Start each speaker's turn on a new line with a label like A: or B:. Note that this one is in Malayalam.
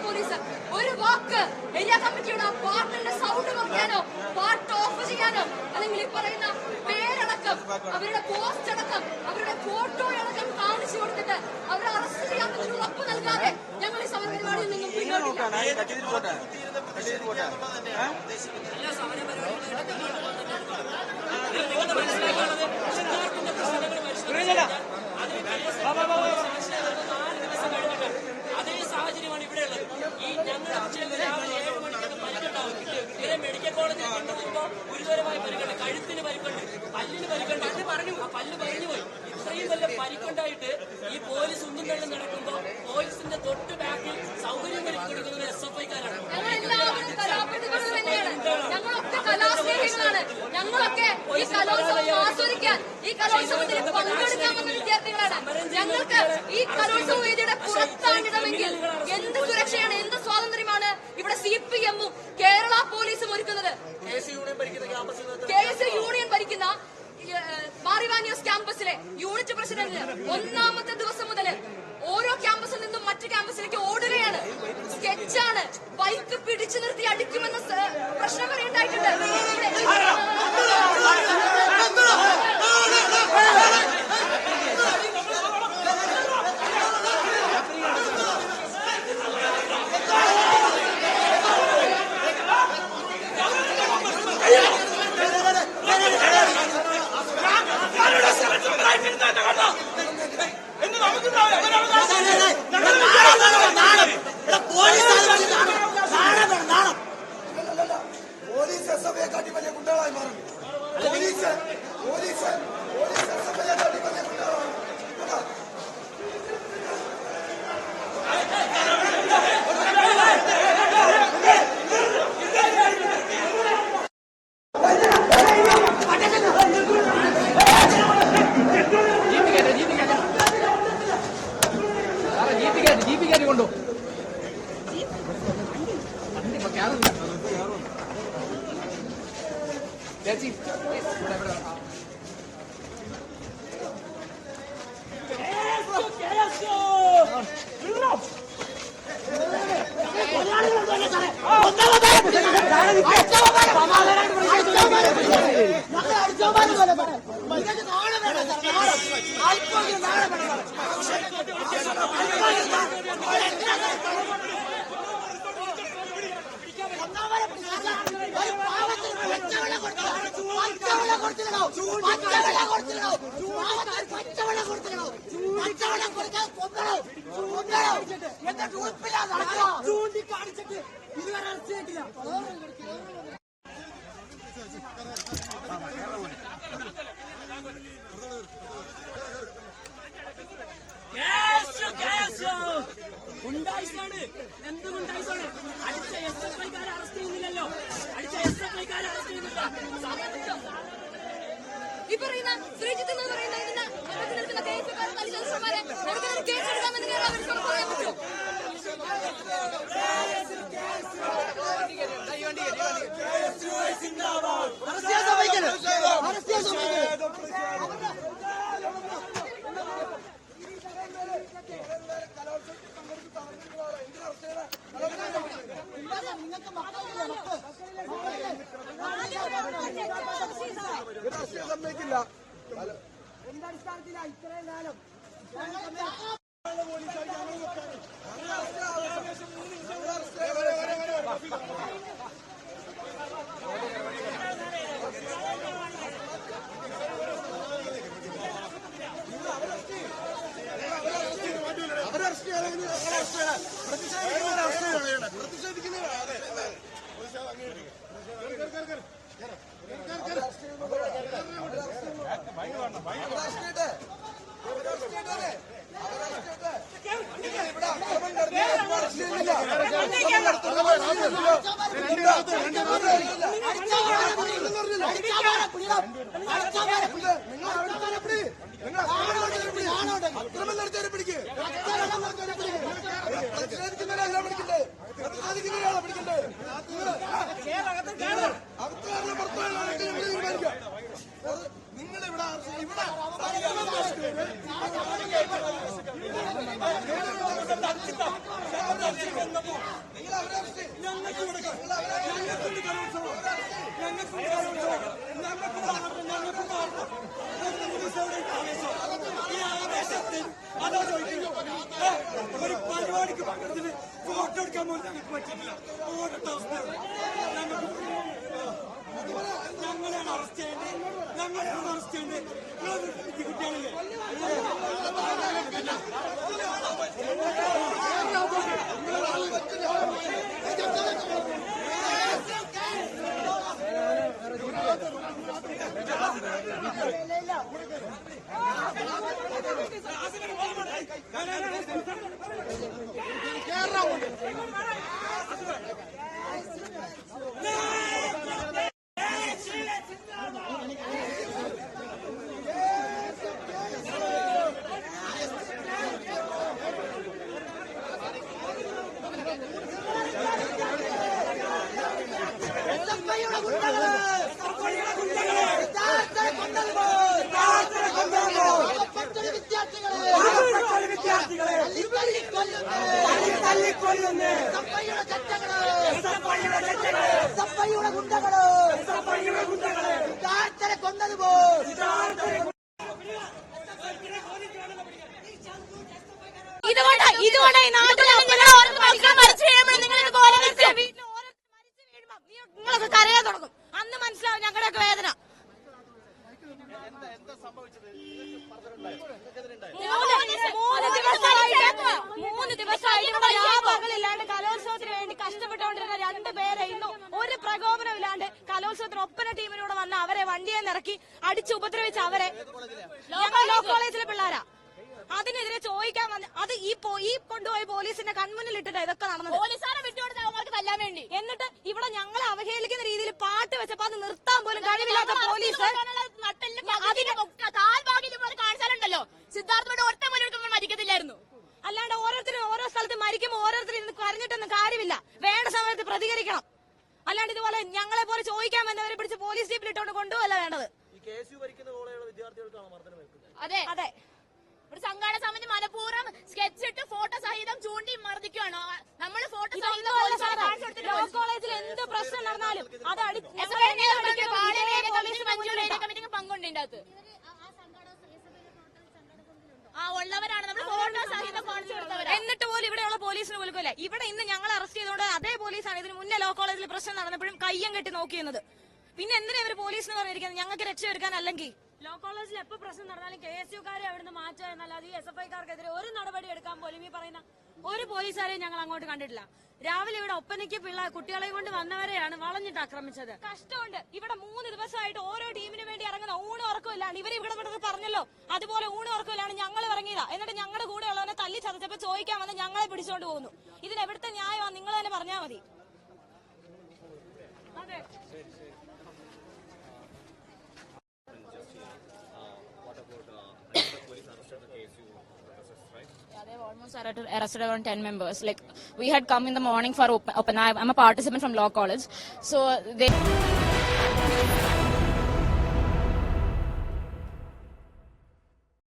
A: പോലീസ് ഒരു വാക്ക് ഏരിയ കമ്മിറ്റിയുടെ പാർട്ടിന്റെ സൗണ്ട് കുറയ്ക്കാനോ പാർട്ട് ഓഫ് ചെയ്യാനോ അല്ലെങ്കിൽ ഈ പറയുന്ന പേരടക്കം അവരുടെ പോസ്റ്റ് അടക്കം അവരുടെ ഫോട്ടോ അടക്കം കാണിച്ചു കൊടുത്തിട്ട് അവരെ അറസ്റ്റ് ചെയ്യാൻ പറ്റുന്ന ഉറപ്പ് നൽകാതെ ഞങ്ങൾ ഈ സമരപരിപാടിയിൽ നിന്നും പിന്നോട്ടില്ല.
B: അതേ സാഹചര്യമാണ് ഇവിടെ ഉള്ളത്. ഈ ഞങ്ങൾ രാവിലെ 7 മണിക്കൊക്കെ പരിക്കുണ്ടാവും. ഇവരെ മെഡിക്കൽ കോളേജിൽ കൊണ്ടുവരുമ്പോൾ ഗുരുതരമായ പരിക്കുണ്ട്, കഴുത്തിന് പരിക്കുണ്ട്, പല്ലിന് പരിക്കുണ്ട്. പല്ല് പറഞ്ഞു പോയി. ഇത്രയും വലിയ പരിക്കുണ്ടായിട്ട് ഈ പോലീസ് ഒന്നും വെള്ളം നടക്കുമ്പോൾ പോലീസിന്റെ തൊട്ട് ബാക്കിൽ സൗകര്യം ഒരുക്കി കൊടുക്കുന്നത് SFI-ക്കാരാണ്.
A: ഞങ്ങളൊക്കെ കലാസ്നേഹികളാണ്. ഞങ്ങളൊക്കെ ഈ കലോത്സവം ആസ്വദിക്കാൻ, ഈ കലോത്സവത്തിൽ പങ്കെടുക്കാൻ വന്ന വിദ്യാർത്ഥികളാണ്. ഞങ്ങൾക്ക് ഈ കലോത്സവ വേദിയുടെ പുറത്താണിടമെങ്കിൽ എന്ത് സുരക്ഷയാണ്, എന്ത് സ്വാതന്ത്ര്യമാണ് ഇവിടെ CPM-ഉം കേരള പോലീസും ഒരുക്കുന്നത്? KSU യൂണിയൻ ഭരിക്കുന്ന മാറിവാനിയോസ് ക്യാമ്പസിലെ യൂണിറ്റ് പ്രസിഡന്റ് ഒന്നാമത്തെ ദിവസം മുതൽ ഓരോ ക്യാമ്പസിൽ നിന്നും മറ്റു ക്യാമ്പസിലേക്ക് ഓടുകയാണ്. സ്കെച്ചാണ്, ബൈക്ക് പിടിച്ചു നിർത്തി അടിക്കുമെന്ന പ്രശ്നം വരെ ഉണ്ടായിട്ടുണ്ട്.
C: പോലീസ് SFI കാട്ടി വലിയ കുട്ടികളായി മാറും. പോലീസ് SFI കാട്ടി വലിയ കുട്ടികളാണ്.
D: ജീപ്പിക്കാരി കൊണ്ടു ചേച്ചി ചൂണ്ടിക്കാണിച്ചിട്ട് ഇതുവരെ അറസ്റ്റ് ചെയ്തിട്ടില്ല.
B: ഗുണ്ടായിസാണ്. എന്ത് ഗുണ്ടായിസാണ്? അടിച്ച SFIക്കാരെ അറസ്റ്റ് ചെയ്യുന്നില്ലല്ലോ. അടിച്ച SFIക്കാരെ അറസ്റ്റ് ചെയ്യുന്നില്ല.
A: ഈ പറയുന്ന ശ്രീജിത്ത് എന്ന് പറയുന്ന ഇതിന് നമുക്ക് നിൽക്കുന്ന കേസുകാരെ തലിശാസ്ത്രന്മാരെ അവർക്കൊരു കേസ് എടുക്കാമെന്ന് അവർക്ക് പറയാൻ പറ്റുമോ?
C: സമ്മതിക്കില്ല.
D: എന്തടിസ്ഥാനത്തിലാണ് ഇത്രയും കാലം ഒരു പരിപാടിക്ക് പങ്കെടുത്തിന് ഫോട്ടോ എടുക്കാൻ പോലും ഞങ്ങൾക്ക് പറ്റിയിട്ടില്ല. ഞങ്ങളെയാണ് അറസ്റ്റ് ചെയ്യേണ്ടത്. ഞങ്ങളെയാണ് അറസ്റ്റ് ചെയ്യേണ്ടത്. കുട്ടികളില്ലേ
A: ഇതുകൊണ്ട് ഈ നാട്ടിലെ മരിച്ചു കഴിയുമ്പോൾ നിങ്ങൾ നിങ്ങളൊക്കെ കരയാൻ തുടങ്ങും. അന്ന് മനസ്സിലാവും ഞങ്ങളുടെയൊക്കെ വേദന. 3 ദിവസമായിട്ട് പകലില്ലാണ്ട് കലോത്സവത്തിന് വേണ്ടി കഷ്ടപ്പെട്ടുകൊണ്ടിരുന്ന 2 പേരെ ഇന്നും ഒരു പ്രകോപനം ഇല്ലാണ്ട് കലോത്സവത്തിന് ഒപ്പന ടീമിലൂടെ വന്ന അവരെ വണ്ടിയെ നിറക്കി അടിച്ച് ഉപദ്രവിച്ച അവരെ ഞങ്ങൾ ലോ കോളേജിലെ പിള്ളേരാ. അതിനെതിരെ ചോദിക്കാൻ വന്ന അത് ഈ കൊണ്ടുപോയി പോലീസിന്റെ കൺമുന്നിൽ ഇട്ടിട്ട് ഇതൊക്കെ നടന്നത്. പോലീസാരെ വിട്ടുകൊടുത്ത് അവർക്ക് തല്ലാൻ വേണ്ടി. എന്നിട്ട് ഇവിടെ ഞങ്ങളെ അവഹേളിക്കുന്ന രീതിയിൽ പാട്ട് വെച്ചപ്പോ അത് നിർത്താൻ പോലും കഴിവില്ലാത്ത പോലീസ് കാണിച്ചാലുണ്ടല്ലോ സിദ്ധാർത്ഥയുടെ ഒറ്റ പോലും മരിക്കത്തില്ലായിരുന്നു. അല്ലാണ്ട് ഓരോരുത്തരും ഓരോ സ്ഥലത്ത് മരിക്കുമ്പോൾ ഓരോരുത്തരും കരഞ്ഞിട്ടൊന്നും കാര്യമില്ല. വേണ്ട സമയത്ത് പ്രതികരിക്കണം. അല്ലാണ്ട് ഇതുപോലെ ഞങ്ങളെ പോലെ ചോദിക്കാൻ വന്നവരെ പിടിച്ച് പോലീസ് ജീപ്പിൽ ഇട്ടുകൊണ്ട് കൊണ്ടുപോകല്ല വേണ്ടത്. അതെ അതെ. ഒരു സംഘാടന സമിതി മനഃപൂർവ്വം സ്കെച്ച് ഇട്ട് ഫോട്ടോ സഹിതം ചൂണ്ടി മർദ്ദിക്കുകയാണ്. നമ്മൾ ഫോട്ടോ ലോ കോളേജിൽ എന്ത് പ്രശ്നം നടന്നാലും അത് കമ്മിറ്റിക്ക് പങ്കുണ്ട് ഇതിന്റെ അകത്ത്.
E: ഉള്ളവരാണ്, നമ്മൾ ഫോട്ടോ സഹിതം കാണിച്ചു കൊടുത്തവരാണ്.
F: എന്നിട്ട് പോലും ഇവിടെയുള്ള പോലീസിന് വിളിക്കില്ല. ഇവിടെ ഇന്ന് ഞങ്ങൾ അറസ്റ്റ് ചെയ്തുകൊണ്ട് അതേ പോലീസാണ് ഇതിന് മുന്നേ ലോ കോളേജിൽ പ്രശ്നം നടന്നപ്പോഴും കയ്യം കെട്ടി നോക്കിയത്. പിന്നെ എന്തിനാ ഇവര് പോലീസിന് പറഞ്ഞിരിക്കുന്നത്? ഞങ്ങൾക്ക് രക്ഷയെടുക്കാൻ അല്ലെങ്കിൽ
G: ലോ കോളേജിൽ എപ്പോ പ്രശ്നം നടന്നാലും KSUക്കാരെ അവിടുന്ന് മാറ്റുക എന്നല്ലാതെ ഈ SFIക്കാർക്കെതിരെ ഒരു നടപടി എടുക്കാൻ പോലും ഈ പറയുന്ന ഒരു പോലീസുകാരെയും ഞങ്ങൾ അങ്ങോട്ട് കണ്ടിട്ടില്ല. രാവിലെ ഇവിടെ ഒപ്പനയ്ക്ക് കുട്ടികളെ കൊണ്ട് വന്നവരെയാണ് വളഞ്ഞിട്ട് ആക്രമിച്ചത്.
F: കഷ്ടമുണ്ട്. ഇവിടെ 3 ദിവസമായിട്ട് ഓരോ ടീമിന് വേണ്ടി ഇറങ്ങുന്ന ഊണ് ഉറക്കമില്ലാണ്. ഇവർ ഇവിടെ പറഞ്ഞല്ലോ അതുപോലെ ഊണ് ഉറക്കമില്ലാണ് ഞങ്ങൾ ഇറങ്ങിയതാ. എന്നിട്ട് ഞങ്ങളുടെ കൂടെ ഉള്ളവനെ തല്ലി ചതച്ചപ്പോ ചോദിക്കാൻ വന്ന് ഞങ്ങളെ പിടിച്ചോണ്ട് പോകുന്നു. ഇതിനെവിടുത്തെ ന്യായമാണ്? നിങ്ങൾ തന്നെ പറഞ്ഞാൽ മതി.
G: അതെ,
E: They've almost arrested around 10 members. Like, we had come in the morning for open. I'm a participant from law college. So they...